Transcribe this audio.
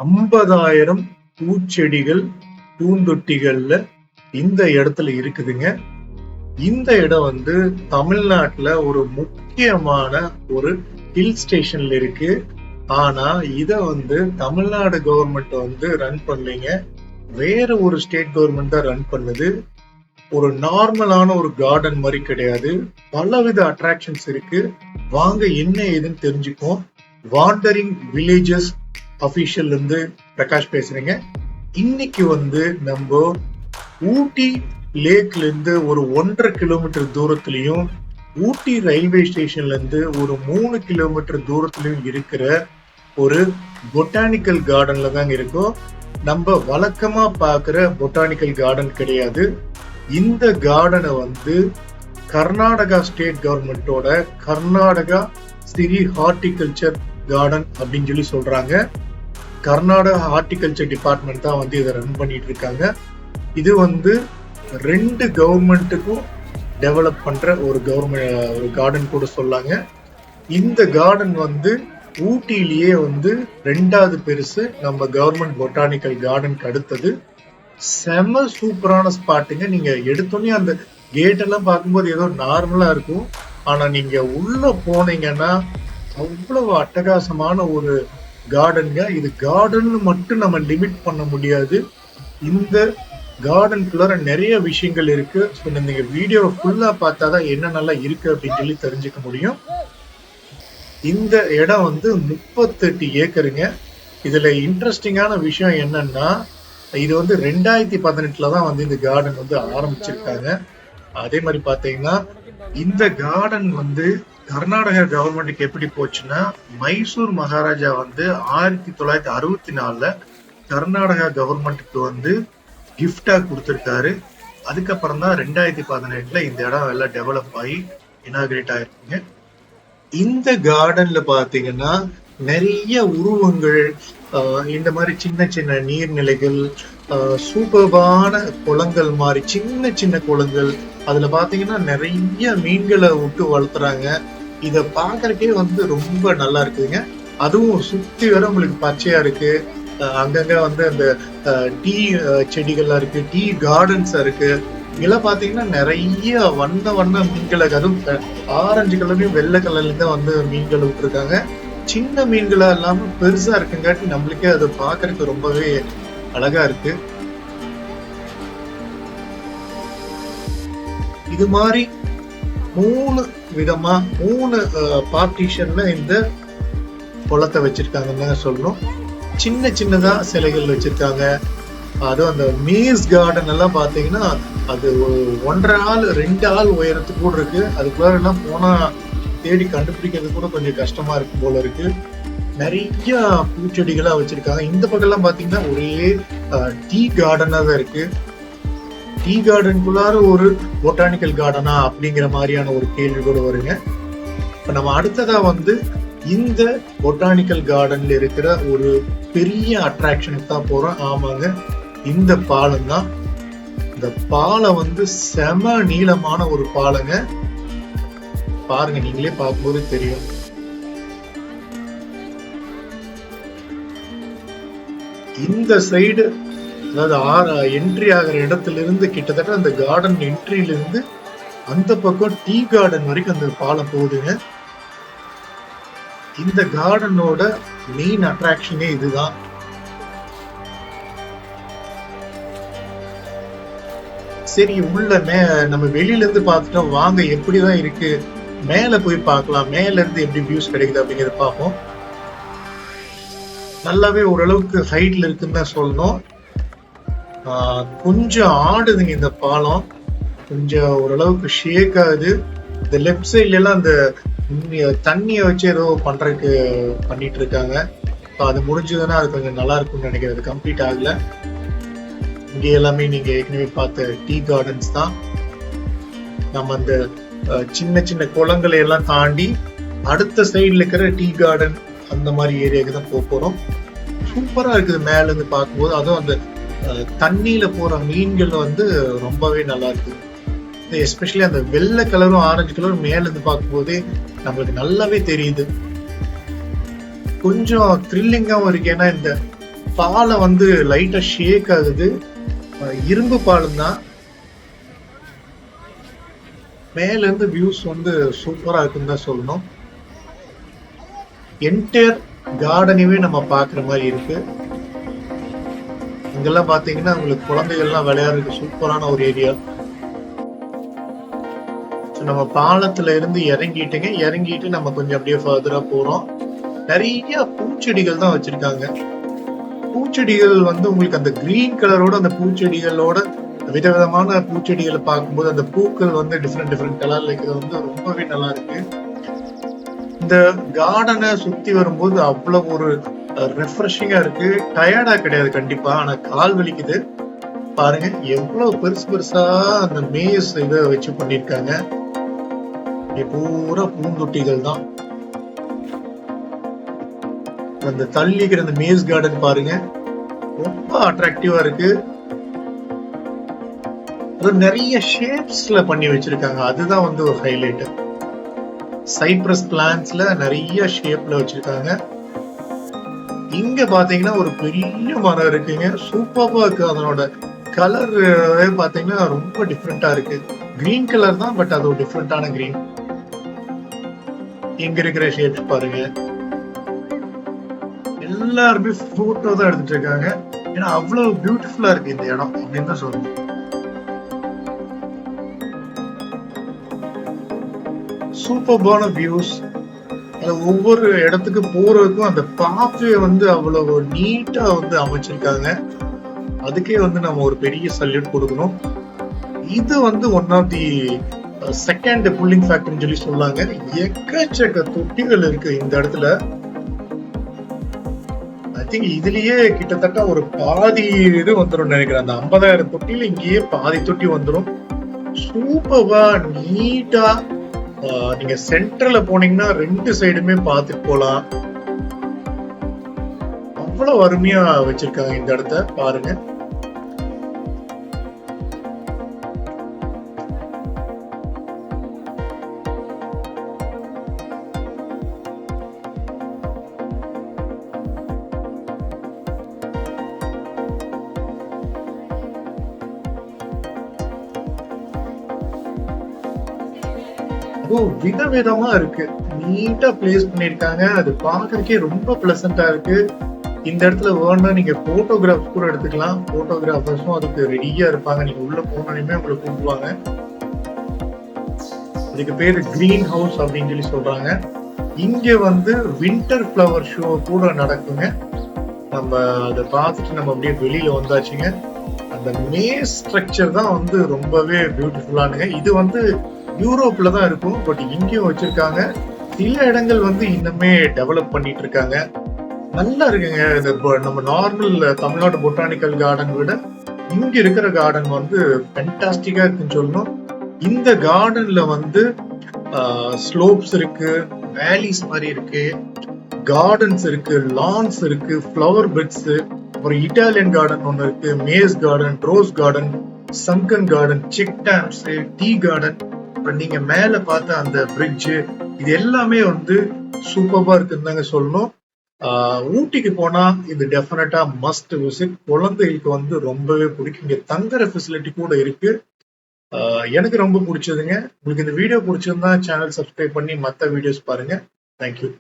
50,000 பூச்செடிகள் பூந்தொட்டிகள்ல இந்த இடத்துல இருக்குதுங்க. இந்த இடம் வந்து தமிழ்நாட்டுல ஒரு முக்கியமான ஒரு ஹில் ஸ்டேஷன்ல இருக்கு. ஆனா இத வந்து தமிழ்நாடு கவர்மெண்ட் வந்து ரன் பண்ணலைங்க. வேற ஒரு ஸ்டேட் கவர்மெண்ட் தான் ரன் பண்ணுது. ஒரு நார்மலான ஒரு கார்டன் மாதிரி கிடையாது. பலவித அட்ராக்ஷன்ஸ் இருக்கு. வாங்க என்ன ஏதுன்னு தெரிஞ்சுப்போம். வாண்டரிங் வில்லேஜஸ் அபிஷியல் இருந்து பிரகாஷ் பேசுறேங்க. இன்னைக்கு வந்து நம்ம ஊட்டி லேக்ல இருந்து ஒரு 1.5 கிலோமீட்டர் தூரத்திலையும் ஊட்டி ரயில்வே ஸ்டேஷன்ல இருந்து ஒரு 3 கிலோமீட்டர் தூரத்திலையும் இருக்கிற ஒரு பொட்டானிக்கல் கார்டன்ல தாங்க இருக்கும். நம்ம வழக்கமா பாக்குற பொட்டானிக்கல் கார்டன் கிடையாது. இந்த கார்டனை வந்து கர்நாடகா ஸ்டேட் கவர்மெண்டோட கர்நாடகா சிரி ஹார்டிகல்ச்சர் கார்டன் அப்படின்னு சொல்லி சொல்றாங்க. கர்நாடகா ஹார்டிகல்ச்சர் டிபார்ட்மெண்ட் தான் வந்து இதை ரன் பண்ணிட்டு இருக்காங்க. இது வந்து 2 கவர்மெண்ட்டுக்கும் டெவலப் பண்ற ஒரு கார்டன் கூட சொல்லாங்க. இந்த கார்டன் வந்து ஊட்டியிலேயே வந்து 2வது பெருசு நம்ம கவர்மெண்ட் பொட்டானிக்கல் கார்டனுக்கு அடுத்தது. செம சூப்பரான ஸ்பாட்டுங்க. நீங்க எடுத்தோடனே அந்த கேட் எல்லாம் பார்க்கும்போது ஏதோ நார்மலா இருக்கும். ஆனா நீங்க உள்ள போனீங்கன்னா அவ்வளவு அட்டகாசமான ஒரு கார்டனுங்க. இது கார்டன் மட்டும் நம்ம லிமிட் பண்ண முடியாது. இந்த கார்டனுக்குள்ள நிறைய விஷயங்கள் இருக்கு. நீங்க வீடியோ ஃபுல்லா பார்த்தாதான் என்ன நல்லா இருக்கு அப்படின்னு சொல்லி தெரிஞ்சுக்க முடியும். இந்த இடம் வந்து 38 ஏக்கருங்க. இதுல இன்ட்ரெஸ்டிங்கான விஷயம் என்னன்னா, இது வந்து 2018 தான் வந்து இந்த கார்டன் வந்து ஆரம்பிச்சிருக்காங்க. அதே மாதிரி பாத்தீங்கன்னா இந்த கார்டன் வந்து கர்நாடகா கவர்மெண்ட்டுக்கு எப்படி போச்சுன்னா, மைசூர் மகாராஜா வந்து 1964 கர்நாடகா கவர்மெண்ட்டுக்கு வந்து கிஃப்டா கொடுத்திருக்காரு. அதுக்கப்புறம் தான் 2018 இந்த இடம் எல்லாம் டெவலப் ஆகி இனாகிரேட் ஆயிருக்குங்க. இந்த கார்டன்ல பாத்தீங்கன்னா நிறைய உருவங்கள், இந்த மாதிரி சின்ன சின்ன நீர்நிலைகள், சூப்பர்பான குளங்கள் மாதிரி சின்ன சின்ன குளங்கள், அதுல பாத்தீங்கன்னா நிறைய மீன்களை விட்டு வளர்த்துறாங்க. இத பாக்குறதுக்கே வந்து ரொம்ப நல்லா இருக்குதுங்க. அதுவும் சுத்தி வர உங்களுக்கு பச்சையா இருக்கு. அங்கங்க வந்து அந்த டீ செடிகள்லாம் இருக்கு, டீ கார்டன்ஸ் இருக்கு. இதெல்லாம் பாத்தீங்கன்னா நிறைய வண்ண வண்ண மீன்களை, அதுவும் ஆரஞ்சு கலர்லயும் வெள்ளை கலர்லயும் தான் வந்து மீன்களை விட்டுருக்காங்க. சின்ன மீன்களா இல்லாம பெருசா இருக்குங்காட்டி நம்மளுக்கே அதை பாக்குறதுக்கு ரொம்பவே அழகா இருக்கு. இது மாதிரி 3 விதமா 3 பார்ட்டிஷன்ல இந்த குளத்தை வச்சிருக்காங்கன்னு சொல்லணும். சின்ன சின்னதா சிலைகள் வச்சிருக்காங்க. அதுவும் அந்த மேஸ் கார்டன் எல்லாம் பாத்தீங்கன்னா அது 1.5 ஆள் 2 ஆள் உயரத்துக்கு கூட இருக்கு. அதுக்குள்ள எல்லாம் போனா தேடி கண்டுபிடிக்கிறது கூட கொஞ்சம் கஷ்டமா இருக்கும் போல இருக்கு. நிறைய பூச்செடிகளா வச்சிருக்காங்க. இந்த பக்கம் எல்லாம் பாத்தீங்கன்னா ஒரே டீ கார்டனா தான் இருக்கு. டீ கார்டனுக்குள்ளார ஒரு பொட்டானிக்கல் கார்டனா அப்படிங்கிற மாதிரியான ஒரு கேள்வி கூட வருங்க. இப்ப நம்ம அடுத்ததா வந்து இந்த பொட்டானிக்கல் கார்டன்ல இருக்கிற ஒரு பெரிய அட்ராக்ஷனுக்கு தான் போறோம். ஆமாங்க, இந்த பாலம் தான். இந்த பாலம் வந்து செம நீளமான ஒரு பாலங்க. பாருங்க, நீங்களே பார்க்கும்போது தெரியும். இந்த சைடு, அதாவது என்ட்ரி ஆகிற இடத்துல இருந்து கிட்டத்தட்ட அந்த கார்டன் என்ட்ரியில இருந்து அந்த பக்கம் டீ கார்டன் வரைக்கும் அந்த பாலம் போகுதுங்க. இந்த கார்டனோட மெயின் அட்ராக்ஷனே இதுதான். சரி, உள்ள நம்ம வெளியில இருந்து பார்த்துட்டோம், வாங்க எப்படிதான் இருக்கு மேல போய் பார்க்கலாம், மேல இருந்து எப்படி வியூஸ் கிடைக்குது அப்படிங்கறத பார்ப்போம். நல்லாவே ஓரளவுக்கு ஹைட்ல இருக்குன்னு தான் சொல்லணும். கொஞ்சம் ஆடுதுங்க இந்த பாலம், கொஞ்சம் ஓரளவுக்கு ஷேக் ஆகுது. இந்த லெஃப்ட் சைட்ல எல்லாம் அந்த தண்ணிய வச்சு ஏதோ பண்றதுக்கு பண்ணிட்டு இருக்காங்க. அது முடிஞ்சதுன்னா அது கொஞ்சம் நல்லா இருக்கும்னு நினைக்கிறேன். அது கம்ப்ளீட் ஆகல. இங்க எல்லாமே நீங்க ஏற்கனவே பார்த்த டீ கார்டன்ஸ் தான். நம்ம அந்த சின்ன சின்ன குளங்களை எல்லாம் தாண்டி அடுத்த சைட்ல இருக்கிற டீ கார்டன் அந்த மாதிரி ஏரியாவுக்கு தான் போறோம். சூப்பரா இருக்குது மேல இருந்து பார்க்கும்போது. அதுவும் அந்த தண்ணியில போற மீன்கள் வந்து ரொம்பவே நல்லா இருக்கு. எஸ்பெஷலி அந்த வெள்ளை கலரும் ஆரஞ்சு கலரும் மேல இருந்து பார்க்கும்போதே நம்மளுக்கு நல்லாவே தெரியுது. கொஞ்சம் த்ரில்லிங்காவும் இருக்கு. ஏன்னா இந்த பாலை வந்து லைட்டா ஷேக் ஆகுது. இரும்பு பாலும் தான். மேல இருந்து வியூஸ் வந்து சூப்பரா இருக்குன்னு தான் சொல்லணும். என்டையர் கார்டனையுமே நம்ம பாக்குற மாதிரி இருக்கு. இங்கெல்லாம் பாத்தீங்கன்னா உங்களுக்கு குழந்தைகள்லாம் விளையாடுறதுக்கு சூப்பரான ஒரு ஏரியா. நம்ம பாலத்துல இருந்து இறங்கிட்டு நம்ம கொஞ்சம் அப்படியே ஃபர்தரா போறோம். நிறைய பூச்செடிகள் தான் வச்சிருக்காங்க. பூச்செடிகள் வந்து உங்களுக்கு அந்த கிரீன் கலரோட அந்த பூச்செடிகளோட விதவிதமான பூச்செடிகளை பார்க்கும்போது அந்த பூக்கள் வந்து டிஃப்ரெண்ட் கலர்ல இருக்கிறது வந்து ரொம்பவே நல்லா இருக்கு. இந்த கார்டனை சுத்தி வரும்போது அவ்வளவு ஒரு ரெஃப்ரெஷிங்கா இருக்கு. டயர்டா கிடையாது கண்டிப்பா, ஆனா கால் வலிக்குது. பாருங்க எவ்வளவு பெருசு பெருசா அந்த மேஸ் இதை வச்சு பண்ணிருக்காங்க. பூரா பூந்தொட்டிகள் தான். அந்த தள்ளிக்கிற அந்த மேஸ் கார்டன் பாருங்க ரொம்ப அட்ராக்டிவா இருக்கு. நிறைய ஷேப்ஸ்ல பண்ணி வச்சிருக்காங்க, அதுதான் வந்து ஒரு ஹைலைட். சைப்ரஸ் பிளான்ட்ஸ்ல நிறைய ஷேப்ல வச்சிருக்காங்க. இங்க பாத்தீங்கன்னா ஒரு பெரிய மரம் இருக்குங்க, சூப்பரா இருக்கு. அதனோட கலர் பாத்தீங்கன்னா ரொம்ப டிஃப்ரெண்டா இருக்கு. கிரீன் கலர் தான், பட் அது ஒரு டிஃப்ரெண்டான கிரீன். இங்க இருக்கிற ஷேப்ஸ் பாருங்க, எல்லாருமே போட்டோ தான் எடுத்துட்டு இருக்காங்க. ஏன்னா அவ்வளவு பியூட்டிஃபுல்லா இருக்கு இந்த இடம் அப்படின்னு தான் சொல்லணும். சூப்பர்பான வியூஸ். ஒவ்வொரு இடத்துக்கு போறதுக்கும் அந்த பாத்வே வந்து அவ்வளவு நீட்டா வந்து அமைச்சிருக்காங்க. அதுக்கே வந்து நம்ம ஒரு பெரிய சல்யூட் கொடுக்கணும். இது வந்து one of the second pulling ஃபேக்டர்னு சொல்லி சொல்லாங்க. எக்கச்சக்க தொட்டிகள் இருக்கு இந்த இடத்துல. ஐ திங்க் இதுலயே கிட்டத்தட்ட ஒரு பாதி இது வந்துடும் நினைக்கிறேன். அந்த 50,000 தொட்டில இங்கேயே பாதி தொட்டி வந்துடும். சூப்பர்வா நீட்டா நீங்க சென்டர்ல போனீங்கன்னா 2 சைடுமே பார்த்துட்டு போலாம். அவ்வளவு அருமையா வச்சிருக்காங்க இந்த இடத்த பாருங்க. விதவிதமா இருக்கு, நீட்டா பிளேஸ் பண்ணிருக்காங்க. அது பாக்குறதுக்கே ரொம்ப பிளசண்டா இருக்கு. இந்த இடத்துல வேணும்னா நீங்க போட்டோகிராஃப்ஸ் கூட எடுத்துக்கலாம். போட்டோகிராஃபர்ஸும் அதுக்கு ரெடியா இருப்பாங்க. நீங்க உள்ள போனோடனே உங்களை கூப்பிடுவாங்க. இதுக்கு பேரு கிரீன் ஹவுஸ் அப்படின்னு சொல்லி சொல்றாங்க. இங்க வந்து வின்டர் ஃபிளவர் ஷோ கூட நடக்குங்க. நம்ம அதை பார்த்துட்டு நம்ம அப்படியே வெளியில வந்தாச்சுங்க. அந்த மேஸ் ஸ்ட்ரக்சர் தான் வந்து ரொம்பவே பியூட்டிஃபுல்லானுங்க. இது வந்து யூரோப்ல தான் இருக்கும், பட் இங்கேயும் வச்சிருக்காங்க. சில இடங்கள் வந்து இன்னுமே டெவலப் பண்ணிட்டு இருக்காங்க. நல்லா இருக்குங்க. நம்ம நார்மல் தமிழ்நாடு பொட்டானிக்கல் கார்டன் விட இங்க இருக்கிற கார்டன் வந்து ஃபேண்டாஸ்டிக்கா இருக்குன்னு சொல்லணும். இந்த கார்டன்ல வந்து ஸ்லோப்ஸ் இருக்கு, வேலிஸ் மாதிரி இருக்கு, கார்டன்ஸ் இருக்கு, லான்ஸ் இருக்கு, ஃப்ளவர் பெட்ஸ், ஒரு இட்டாலியன் கார்டன் ஒன்னு இருக்கு, maze garden, rose garden, sunken garden, check dams, tea garden. நீங்க மேல பார்த்த அந்த பிரிட்ஜ், இது எல்லாமே வந்து சூப்பர்பா இருக்குன்னு தாங்க சொல்லணும். ஊட்டிக்கு போனா இது டெஃபினட்டா மஸ்ட் விசிட். குழந்தைகளுக்கு வந்து ரொம்பவே பிடிக்கும். இங்க தங்குற ஃபெசிலிட்டி கூட இருக்கு. எனக்கு ரொம்ப பிடிச்சதுங்க. உங்களுக்கு இந்த வீடியோ பிடிச்சிருந்தா சேனல் சப்ஸ்கிரைப் பண்ணி மற்ற வீடியோஸ் பாருங்க. தேங்க்யூ.